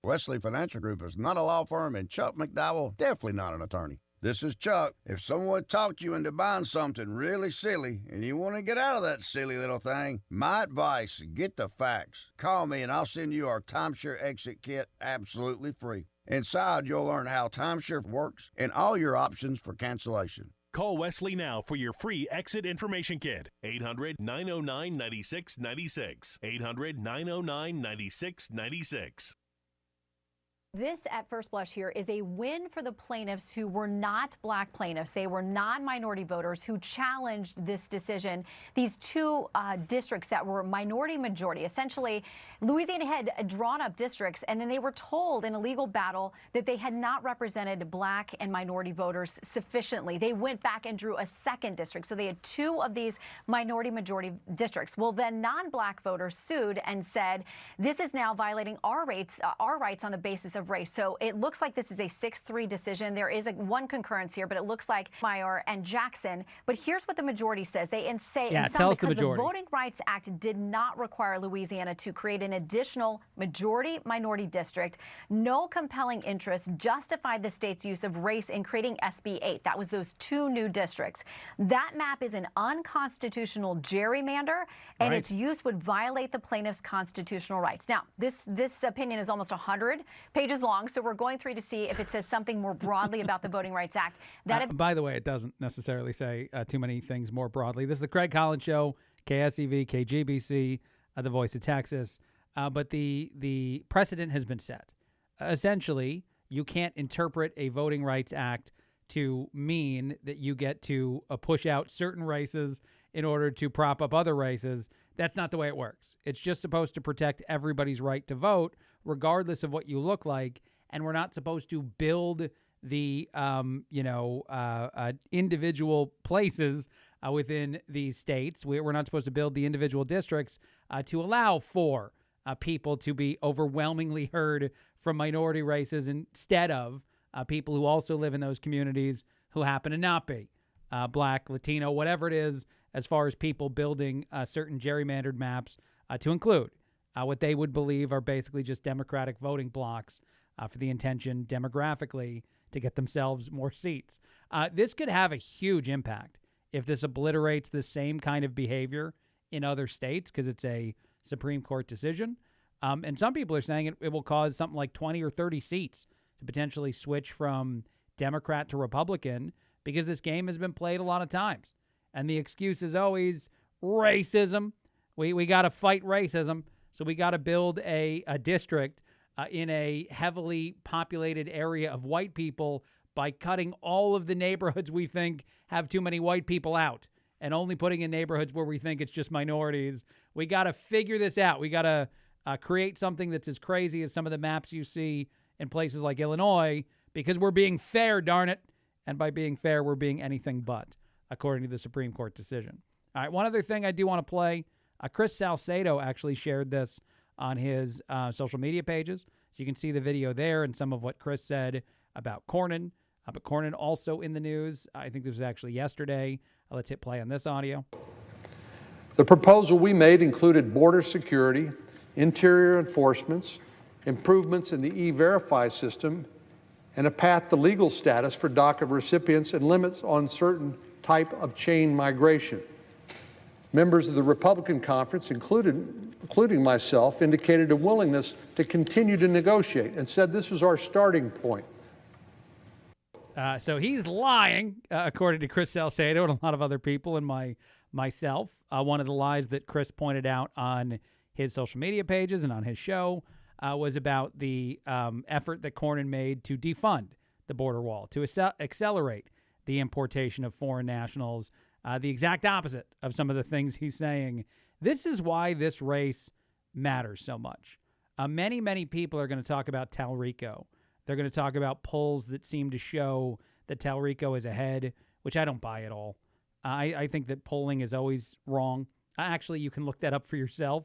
Wesley Financial Group is not a law firm, and Chuck McDowell definitely not an attorney. This is Chuck. If someone talked you into buying something really silly and you want to get out of that silly little thing, my advice, get the facts. Call me and I'll send you our timeshare exit kit absolutely free. Inside, you'll learn how timeshare works and all your options for cancellation. Call Wesley now for your free exit information kit. 800-909-9696. 800-909-9696. This, at first blush here, is a win for the plaintiffs who were not black plaintiffs. They were non-minority voters who challenged this decision. These two districts that were minority majority. Essentially, Louisiana had drawn up districts, and then they were told in a legal battle that they had not represented black and minority voters sufficiently. They went back and drew a second district. So they had two of these minority majority districts. Well, then non-black voters sued and said, this is now violating our rights on the basis of race. So it looks like this is a 6-3 decision. There is one concurrence here, but it looks like Meyer and Jackson. But here's what the majority says. They say tell us the because the majority. Voting Rights Act did not require Louisiana to create an additional majority-minority district. No compelling interest justified the state's use of race in creating SB 8. That was those two new districts. That map is an unconstitutional gerrymander, and its use would violate the plaintiffs' constitutional rights. Now, this opinion is almost 100 pages long, so we're going through to see if it says something more broadly about the Voting Rights Act. By the way, it doesn't necessarily say too many things more broadly. This is the Craig Collins Show, KSEV, KGBC, the Voice of Texas. But the precedent has been set. Essentially, you can't interpret a Voting Rights Act to mean that you get to push out certain races in order to prop up other races. That's not the way it works. It's just supposed to protect everybody's right to vote, regardless of what you look like. And we're not supposed to build the, individual places within these states. We're not supposed to build the individual districts to allow for people to be overwhelmingly heard from minority races instead of people who also live in those communities who happen to not be black, Latino, whatever it is, as far as people building certain gerrymandered maps to include what they would believe are basically just Democratic voting blocks for the intention demographically to get themselves more seats. This could have a huge impact if this obliterates the same kind of behavior in other states because it's a Supreme Court decision. And some people are saying it will cause something like 20 or 30 seats to potentially switch from Democrat to Republican because this game has been played a lot of times. And the excuse is always racism. We got to fight racism, so we got to build a district in a heavily populated area of white people by cutting all of the neighborhoods we think have too many white people out and only putting in neighborhoods where we think it's just minorities. We got to figure this out. We got to create something that's as crazy as some of the maps you see in places like Illinois because we're being fair, darn it. And by being fair, we're being anything but, according to the Supreme Court decision. All right, one other thing I do want to play. Chris Salcedo actually shared this on his social media pages. So you can see the video there and some of what Chris said about Cornyn. But Cornyn also in the news. I think this was actually yesterday. Let's hit play on this audio. The proposal we made included border security, interior enforcements, improvements in the E-Verify system, and a path to legal status for DACA recipients and limits on certain type of chain migration. Members of the Republican conference, including myself, indicated a willingness to continue to negotiate and said this was our starting point. So he's lying, according to Chris Salcedo and a lot of other people and myself. One of the lies that Chris pointed out on his social media pages and on his show was about the effort that Cornyn made to defund the border wall, to accelerate the importation of foreign nationals, the exact opposite of some of the things he's saying. This is why this race matters so much. Many, many people are going to talk about Talrico. They're going to talk about polls that seem to show that Talrico is ahead, which I don't buy at all. I think that polling is always wrong. Actually, you can look that up for yourself.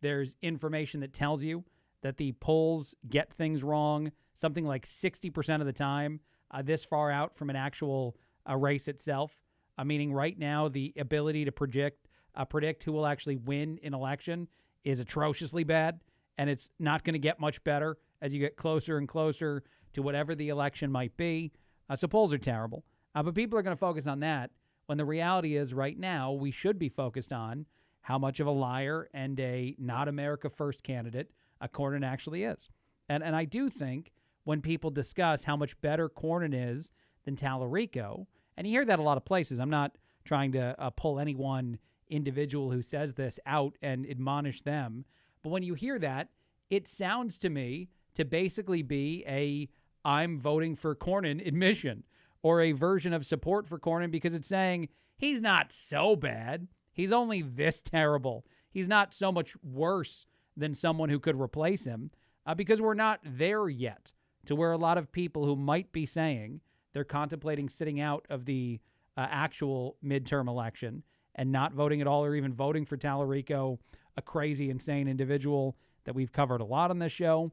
There's information that tells you that the polls get things wrong something like 60% of the time this far out from an actual race itself, meaning right now the ability to predict who will actually win an election is atrociously bad, and it's not going to get much better as you get closer and closer to whatever the election might be. So polls are terrible. But people are going to focus on that when the reality is right now we should be focused on how much of a liar and a not America first candidate Cornyn actually is. And I do think when people discuss how much better Cornyn is than Tallarico, and you hear that a lot of places. I'm not trying to pull any one individual who says this out and admonish them. But when you hear that, it sounds to me to basically be a I'm voting for Cornyn admission or a version of support for Cornyn because it's saying he's not so bad. He's only this terrible. He's not so much worse than someone who could replace him because we're not there yet to where a lot of people who might be saying they're contemplating sitting out of the actual midterm election and not voting at all or even voting for Tallarico, a crazy, insane individual that we've covered a lot on this show.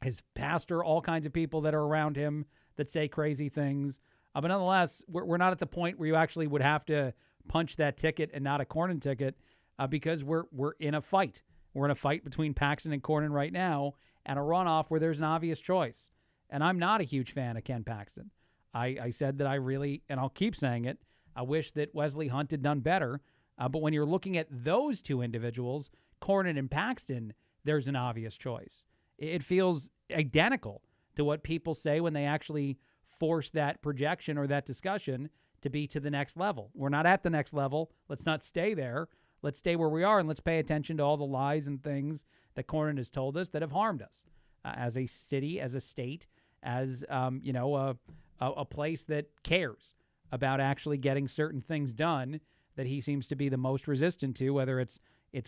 His pastor, all kinds of people that are around him that say crazy things. But nonetheless, we're not at the point where you actually would have to punch that ticket and not a Cornyn ticket because we're in a fight. We're in a fight between Paxton and Cornyn right now and a runoff where there's an obvious choice. And I'm not a huge fan of Ken Paxton. I said that I really, and I'll keep saying it, I wish that Wesley Hunt had done better. But when you're looking at those two individuals, Cornyn and Paxton, there's an obvious choice. It feels identical to what people say when they actually force that projection or that discussion to be to the next level. We're not at the next level. Let's not stay there. Let's stay where we are, and let's pay attention to all the lies and things that Cornyn has told us that have harmed us as a city, as a state, as a place that cares about actually getting certain things done that he seems to be the most resistant to, whether it's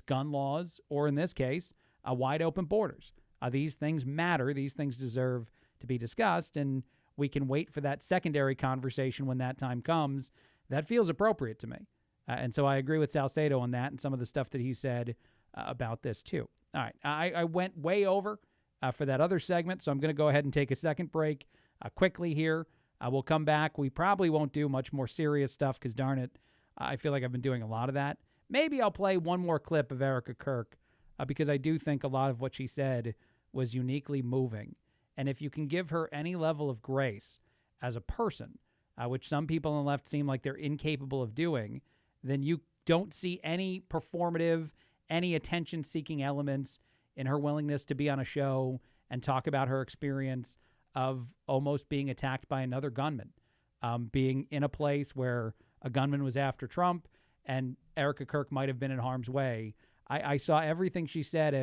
gun laws or, in this case, wide open borders. These things matter. These things deserve to be discussed, and we can wait for that secondary conversation when that time comes. That feels appropriate to me. And so I agree with Salcedo on that and some of the stuff that he said about this too. All right, I went way over for that other segment, so I'm going to go ahead and take a second break quickly here. We'll come back. We probably won't do much more serious stuff because, darn it, I feel like I've been doing a lot of that. Maybe I'll play one more clip of Erika Kirk because I do think a lot of what she said was uniquely moving. And if you can give her any level of grace as a person, which some people on the left seem like they're incapable of doing, then you don't see any performative, any attention-seeking elements in her willingness to be on a show and talk about her experience of almost being attacked by another gunman, being in a place where a gunman was after Trump and Erika Kirk might have been in harm's way. I saw everything she said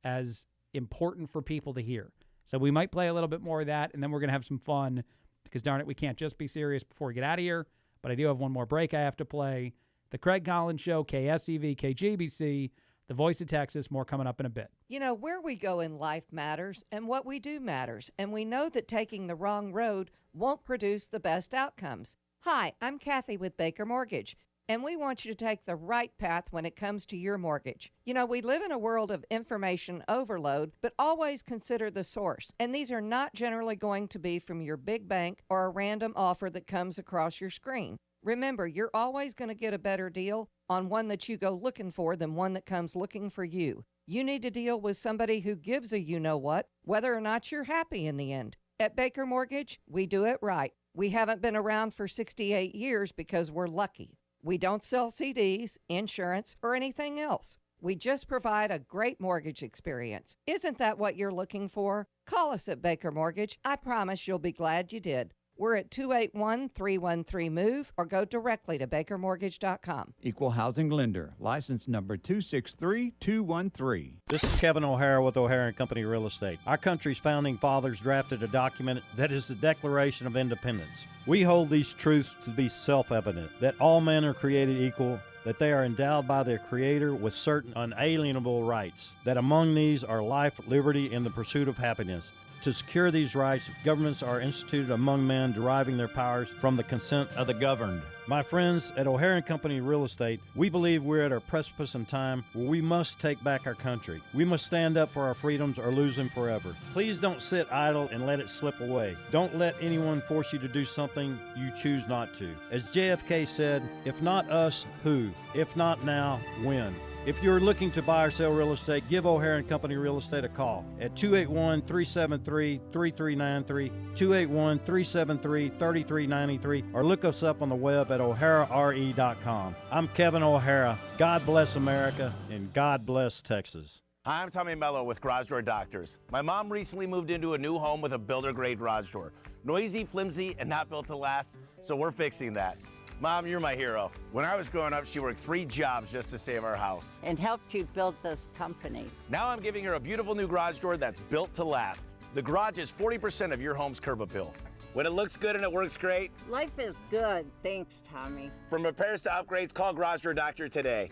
as important for people to hear. So we might play a little bit more of that, and then we're going to have some fun because, darn it, we can't just be serious before we get out of here. But I do have one more break I have to play. The Craig Collins Show, KSEV, KGBC, the Voice of Texas. More coming up in a bit. You know, where we go in life matters, and what we do matters. And we know that taking the wrong road won't produce the best outcomes. Hi, I'm Kathy with Baker Mortgage, and we want you to take the right path when it comes to your mortgage. You know, we live in a world of information overload, but always consider the source. And these are not generally going to be from your big bank or a random offer that comes across your screen. Remember, you're always going to get a better deal on one that you go looking for than one that comes looking for you. You need to deal with somebody who gives a you-know-what, whether or not you're happy in the end. At Baker Mortgage, we do it right. We haven't been around for 68 years because we're lucky. We don't sell CDs, insurance, or anything else. We just provide a great mortgage experience. Isn't that what you're looking for? Call us at Baker Mortgage. I promise you'll be glad you did. We're at 281-313-MOVE or go directly to bakermortgage.com. Equal housing lender. License number 263213. This is Kevin O'Hara with O'Hara & Company Real Estate. Our country's founding fathers drafted a document that is the Declaration of Independence. We hold these truths to be self-evident, that all men are created equal, that they are endowed by their Creator with certain unalienable rights, that among these are life, liberty, and the pursuit of happiness. To secure these rights, governments are instituted among men, deriving their powers from the consent of the governed. My friends at O'Hara & Company Real Estate, we believe we're at a precipice in time where we must take back our country. We must stand up for our freedoms or lose them forever. Please don't sit idle and let it slip away. Don't let anyone force you to do something you choose not to. As JFK said, if not us, who? If not now, when? If you're looking to buy or sell real estate, give O'Hara & Company Real Estate a call at 281-373-3393, 281-373-3393, or look us up on the web at o'harare.com. I'm Kevin O'Hara. God bless America, and God bless Texas. Hi, I'm Tommy Mello with Garage Door Doctors. My mom recently moved into a new home with a builder-grade garage door. Noisy, flimsy, and not built to last, so we're fixing that. Mom, you're my hero. When I was growing up, she worked 3 jobs just to save our house. And helped you build this company. Now I'm giving her a beautiful new garage door that's built to last. The garage is 40% of your home's curb appeal. When it looks good and it works great. Life is good. Thanks, Tommy. From repairs to upgrades, call Garage Door Doctor today.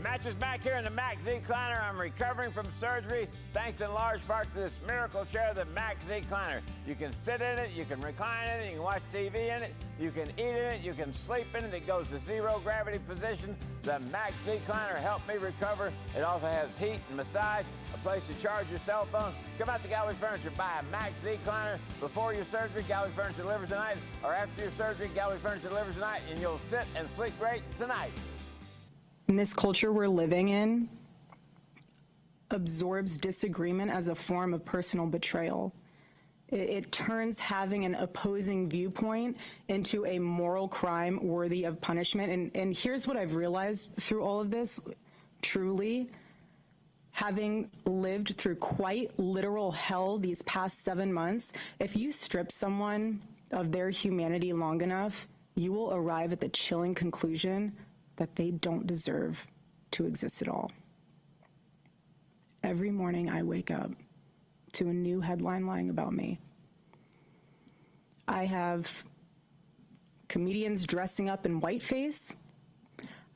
Mattress Mac here in the Mac Z-Cliner. I'm recovering from surgery thanks in large part to this miracle chair, the Mac Z-Cliner. You can sit in it, you can recline in it, you can watch TV in it, you can eat in it, you can sleep in it. It goes to zero gravity position. The Mac Z-Cliner helped me recover. It also has heat and massage, a place to charge your cell phone. Come out to Gallery Furniture, buy a Mac Z-Cliner before your surgery. Gallery Furniture delivers tonight, or after your surgery, Gallery Furniture delivers tonight, and you'll sit and sleep great tonight. In this culture we're living in, absorbs disagreement as a form of personal betrayal. It turns having an opposing viewpoint into a moral crime worthy of punishment. And here's what I've realized through all of this, truly, having lived through quite literal hell these past 7 months, if you strip someone of their humanity long enough, you will arrive at the chilling conclusion that they don't deserve to exist at all. Every morning I wake up to a new headline lying about me. I have comedians dressing up in whiteface.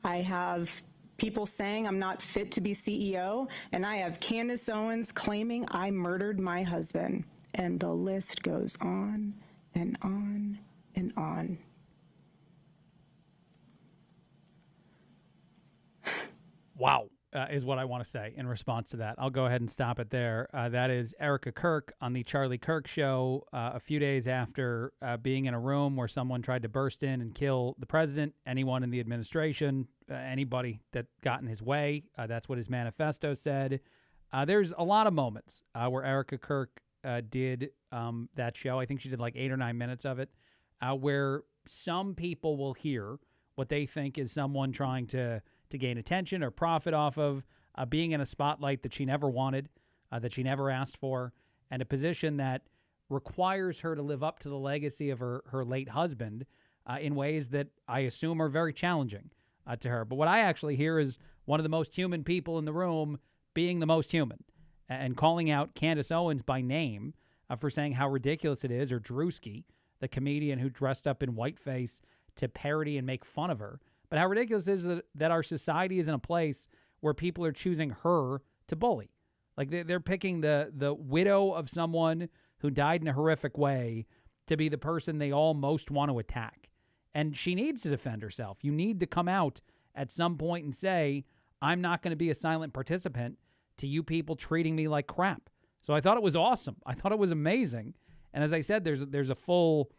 I have people saying I'm not fit to be CEO, and I have Candace Owens claiming I murdered my husband. And the list goes on and on and on. Wow, is what I want to say in response to that. I'll go ahead and stop it there. That is Erika Kirk on the Charlie Kirk Show a few days after being in a room where someone tried to burst in and kill the president, anyone in the administration, anybody that got in his way. That's what his manifesto said. There's a lot of moments where Erika Kirk did that show. I think she did like 8 or 9 minutes of it, where some people will hear what they think is someone trying to gain attention or profit off of being in a spotlight that she never wanted, that she never asked for, and a position that requires her to live up to the legacy of her late husband in ways that I assume are very challenging to her. But what I actually hear is one of the most human people in the room being the most human and calling out Candace Owens by name for saying how ridiculous it is, or Drewski, the comedian who dressed up in whiteface to parody and make fun of her. But how ridiculous is it that our society is in a place where people are choosing her to bully? Like they're picking the widow of someone who died in a horrific way to be the person they all most want to attack. And she needs to defend herself. You need to come out at some point and say, I'm not going to be a silent participant to you people treating me like crap. So I thought it was awesome. I thought it was amazing. And as I said, there's a full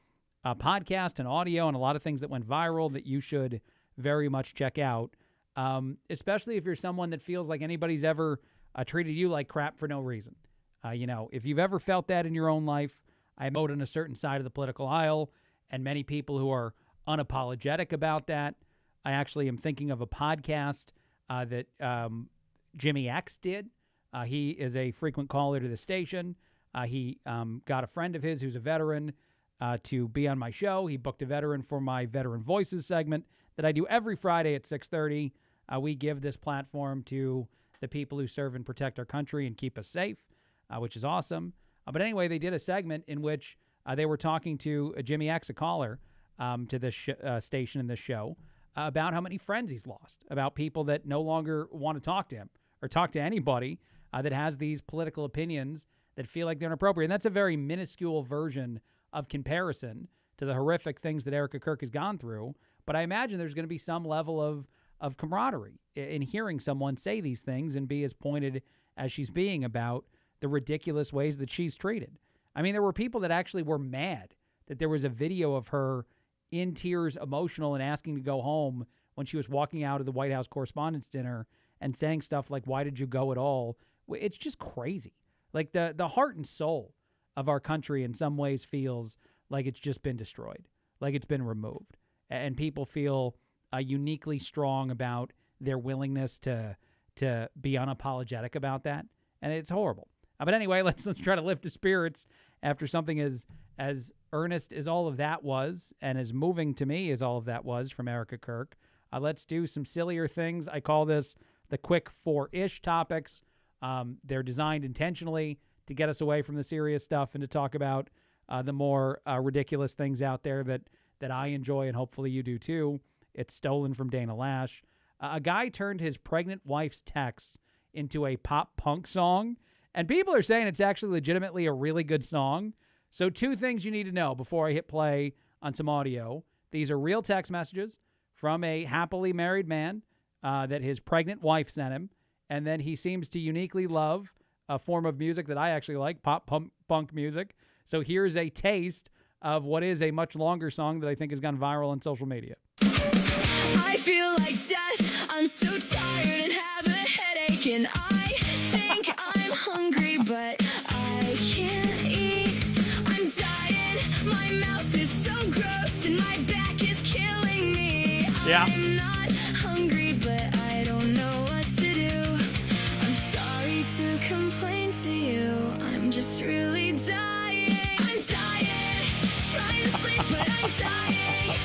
podcast and audio and a lot of things that went viral that you should very much check out, especially if you're someone that feels like anybody's ever treated you like crap for no reason. If you've ever felt that in your own life, I vote on a certain side of the political aisle, and many people who are unapologetic about that. I actually am thinking of a podcast that Jimmy X did. He is a frequent caller to the station. He got a friend of his who's a veteran to be on my show. He booked a veteran for my Veteran Voices segment that I do every Friday at 6:30. We give this platform to the people who serve and protect our country and keep us safe, which is awesome. But anyway, they did a segment in which they were talking to Jimmy X, a caller to this station in this show, about how many friends he's lost, about people that no longer want to talk to him or talk to anybody that has these political opinions that feel like they're inappropriate. And that's a very minuscule version of comparison to the horrific things that Erika Kirk has gone through. But I imagine there's going to be some level of camaraderie in hearing someone say these things and be as pointed as she's being about the ridiculous ways that she's treated. I mean, there were people that actually were mad that there was a video of her in tears, emotional, and asking to go home when she was walking out of the White House Correspondents' Dinner and saying stuff like, why did you go at all? It's just crazy. Like the heart and soul of our country in some ways feels like it's just been destroyed, like it's been removed. And people feel uniquely strong about their willingness to be unapologetic about that. And it's horrible. But anyway, let's try to lift the spirits after something as earnest as all of that was and as moving to me as all of that was from Erika Kirk. Let's do some sillier things. I call this the quick 4-ish topics. They're designed intentionally to get us away from the serious stuff and to talk about the more ridiculous things out there that I enjoy and hopefully you do too. It's stolen from Dana Lash. A guy turned his pregnant wife's texts into a pop punk song, and people are saying it's actually legitimately a really good song. So 2 things you need to know before I hit play on some audio. These are real text messages from a happily married man that his pregnant wife sent him, and then he seems to uniquely love a form of music that I actually like, pop punk music. So here's a taste of what is a much longer song that I think has gone viral on social media. I feel like death. I'm so tired and have a headache, and I think I'm hungry, but I can't eat. I'm dying. My mouth is so gross, and my back is killing me. Yeah. I'm not hungry, but I don't know what to do. I'm sorry to complain to you. I'm just really dying. I'm dying. Trying to sleep, but I'm dying.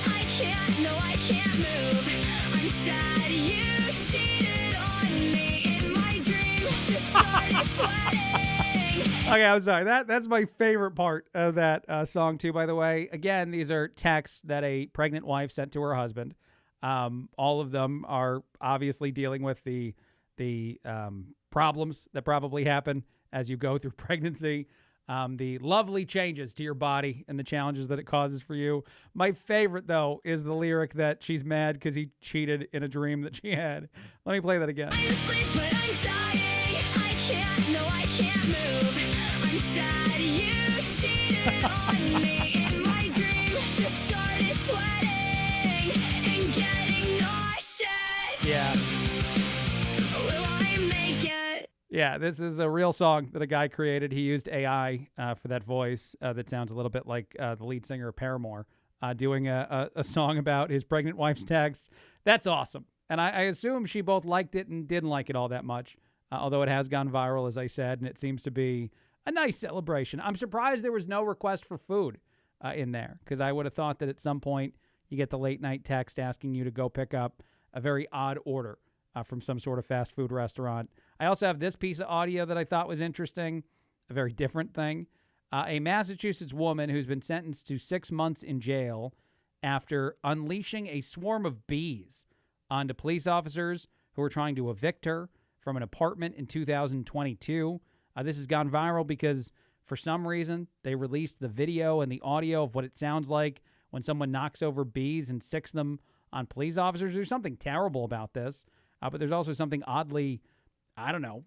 I can't. No, I can't move. I'm sad you cheated on me in my dream. Just started sweating. Okay, I'm sorry. That's my favorite part of that song, too, by the way. Again, these are texts that a pregnant wife sent to her husband. All of them are obviously dealing with the problems that probably happen as you go through pregnancy, the lovely changes to your body and the challenges that it causes for you. My favorite, though, is the lyric that she's mad because he cheated in a dream that she had. Let me play that again. I'm asleep, but I'm dying. I can't, no, I can't move. I'm sad you cheated on me in my dream. Just started sweating and getting nauseous. Yeah. Will I make it? Yeah, this is a real song that a guy created. He used AI for that voice that sounds a little bit like the lead singer of Paramore doing a song about his pregnant wife's texts. That's awesome. And I assume she both liked it and didn't like it all that much, although it has gone viral, as I said, and it seems to be a nice celebration. I'm surprised there was no request for food in there, because I would have thought that at some point you get the late-night text asking you to go pick up a very odd order from some sort of fast food restaurant. I also have this piece of audio that I thought was interesting, a very different thing. A Massachusetts woman who's been sentenced to 6 months in jail after unleashing a swarm of bees onto police officers who were trying to evict her from an apartment in 2022. This has gone viral because for some reason they released the video and the audio of what it sounds like when someone knocks over bees and sicks them on police officers. There's something terrible about this, but there's also something oddly, I don't know,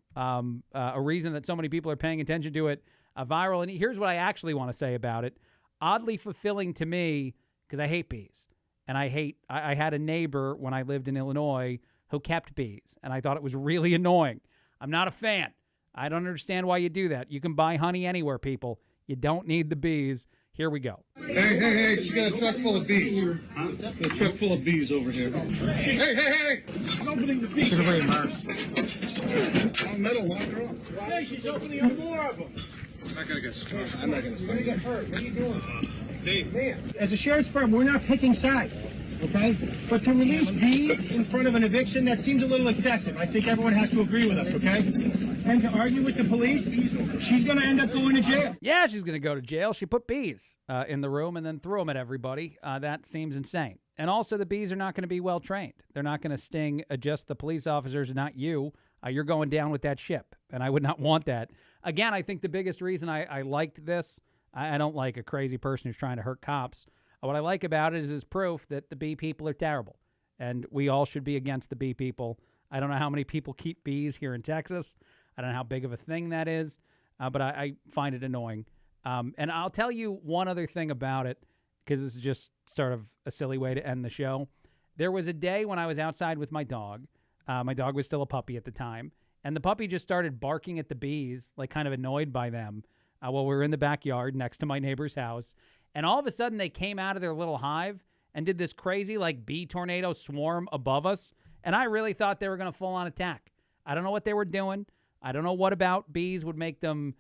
a reason that so many people are paying attention to it viral. And here's what I actually want to say about it. Oddly fulfilling to me, because I hate bees. And I had a neighbor when I lived in Illinois who kept bees, and I thought it was really annoying. I'm not a fan. I don't understand why you do that. You can buy honey anywhere, people. You don't need the bees. Here we go. Hey, she's got a truck full of bees. A truck full of bees over here. Hey! I'm opening the bees. Wait, Mark. Oh, metal, lock her up. Hey, she's opening up more of them. I'm not going to get started. I'm not going to start. Get hurt. What are you doing? Dave. As a sheriff's department, we're not taking sides, okay? But to release bees in front of an eviction, that seems a little excessive. I think everyone has to agree with us, okay? And to argue with the police, she's going to end up going to jail. Yeah, she's going to go to jail. She put bees in the room and then threw them at everybody. That seems insane. And also, the bees are not going to be well trained. They're not going to sting just the police officers and not you. You're going down with that ship, and I would not want that. Again, I think the biggest reason I liked this, I don't like a crazy person who's trying to hurt cops. What I like about it is proof that the bee people are terrible, and we all should be against the bee people. I don't know how many people keep bees here in Texas. I don't know how big of a thing that is, but I find it annoying. And I'll tell you one other thing about it, because this is just sort of a silly way to end the show. There was a day when I was outside with my dog. My dog was still a puppy at the time. And the puppy just started barking at the bees, like kind of annoyed by them, while we were in the backyard next to my neighbor's house. And all of a sudden, they came out of their little hive and did this crazy, like, bee tornado swarm above us. And I really thought they were going to full-on attack. I don't know what they were doing. I don't know what about bees would make them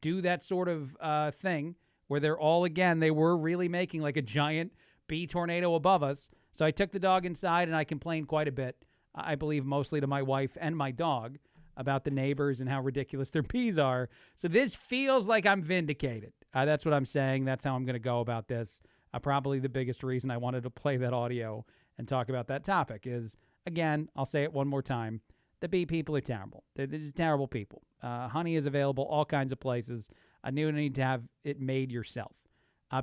do that sort of thing where they're all, again, they were really making like a giant bee tornado above us. So I took the dog inside, and I complained quite a bit, I believe mostly to my wife and my dog, about the neighbors and how ridiculous their bees are. So this feels like I'm vindicated. That's what I'm saying. That's how I'm going to go about this. Probably the biggest reason I wanted to play that audio and talk about that topic is, again, I'll say it one more time, the bee people are terrible. They're just terrible people. Honey is available all kinds of places. You need to have it made yourself.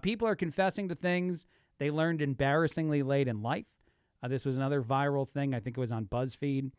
People are confessing to things they learned embarrassingly late in life. This was another viral thing. I think it was on BuzzFeed.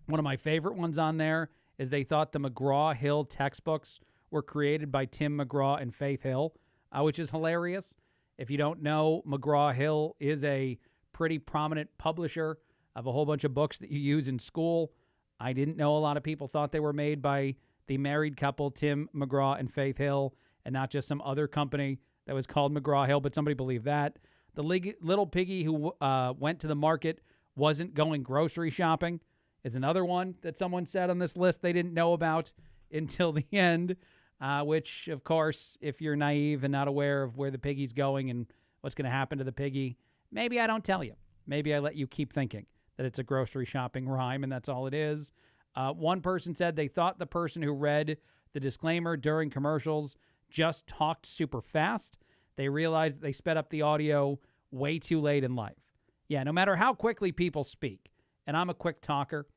One of my favorite ones on there is they thought the McGraw-Hill textbooks were created by Tim McGraw and Faith Hill, which is hilarious. If you don't know, McGraw-Hill is a pretty prominent publisher of a whole bunch of books that you use in school. I didn't know a lot of people thought they were made by the married couple, Tim McGraw and Faith Hill, and not just some other company that was called McGraw-Hill, but somebody believed that. The little piggy who went to the market wasn't going grocery shopping is another one that someone said on this list they didn't know about until the end, which, of course, if you're naive and not aware of where the piggy's going and what's going to happen to the piggy, maybe I don't tell you. Maybe I let you keep thinking that it's a grocery shopping rhyme, and that's all it is. One person said they thought the person who read the disclaimer during commercials just talked super fast. They realized that they sped up the audio way too late in life. Yeah, no matter how quickly people speak, and I'm a quick talker.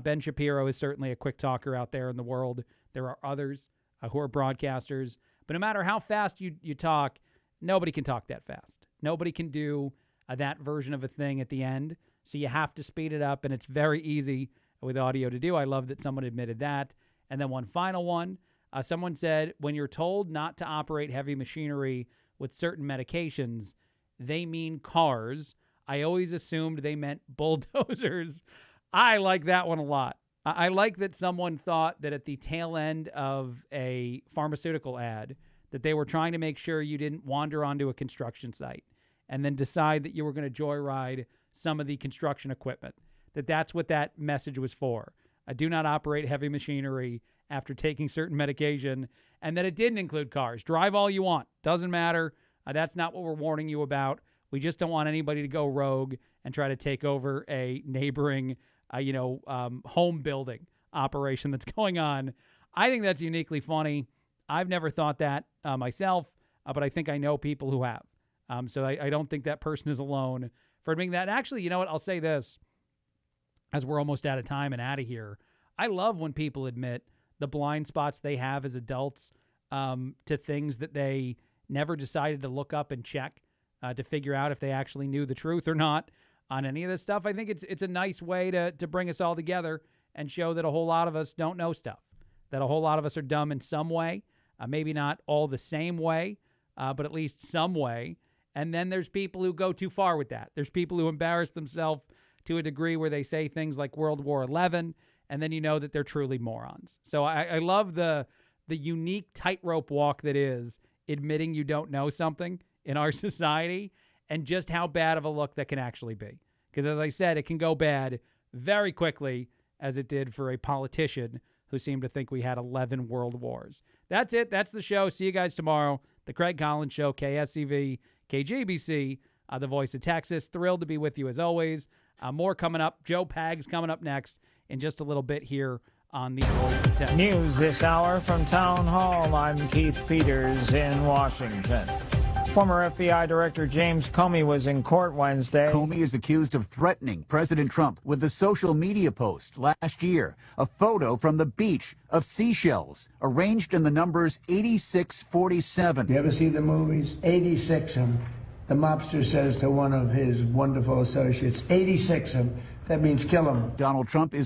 Ben Shapiro is certainly a quick talker out there in the world. There are others who are broadcasters. But no matter how fast you talk, nobody can talk that fast. Nobody can do that version of a thing at the end. So you have to speed it up, and it's very easy with audio to do. I love that someone admitted that. And then one final one. Someone said, when you're told not to operate heavy machinery with certain medications, they mean cars. I always assumed they meant bulldozers. I like that one a lot. I like that someone thought that at the tail end of a pharmaceutical ad that they were trying to make sure you didn't wander onto a construction site and then decide that you were going to joyride some of the construction equipment, that's what that message was for. Do not operate heavy machinery after taking certain medication, and that it didn't include cars. Drive all you want. Doesn't matter. That's not what we're warning you about. We just don't want anybody to go rogue and try to take over a neighboring, home building operation that's going on. I think that's uniquely funny. I've never thought that myself, but I think I know people who have. So I don't think that person is alone for admitting that. And actually, you know what? I'll say this, as we're almost out of time and out of here. I love when people admit the blind spots they have as adults to things that they never decided to look up and check to figure out if they actually knew the truth or not on any of this stuff. I think it's a nice way to bring us all together and show that a whole lot of us don't know stuff, that a whole lot of us are dumb in some way, maybe not all the same way, but at least some way. And then there's people who go too far with that. There's people who embarrass themselves to a degree where they say things like World War XI, and then you know that they're truly morons. So I love the unique tightrope walk that is admitting you don't know something in our society and just how bad of a look that can actually be. Because as I said, it can go bad very quickly, as it did for a politician who seemed to think we had 11 world wars. That's it. That's the show. See you guys tomorrow. The Craig Collins Show, KSCV, KGBC, the voice of Texas. Thrilled to be with you as always. More coming up. Joe Pag's coming up next in just a little bit here on the Voice of Texas. News this hour from Town Hall. I'm Keith Peters in Washington. Former FBI Director James Comey was in court Wednesday. Comey is accused of threatening President Trump with a social media post last year, a photo from the beach of seashells arranged in the numbers 8647. You ever see the movies? 86 'em. The mobster says to one of his wonderful associates, 86 'em. That means kill him. Donald Trump is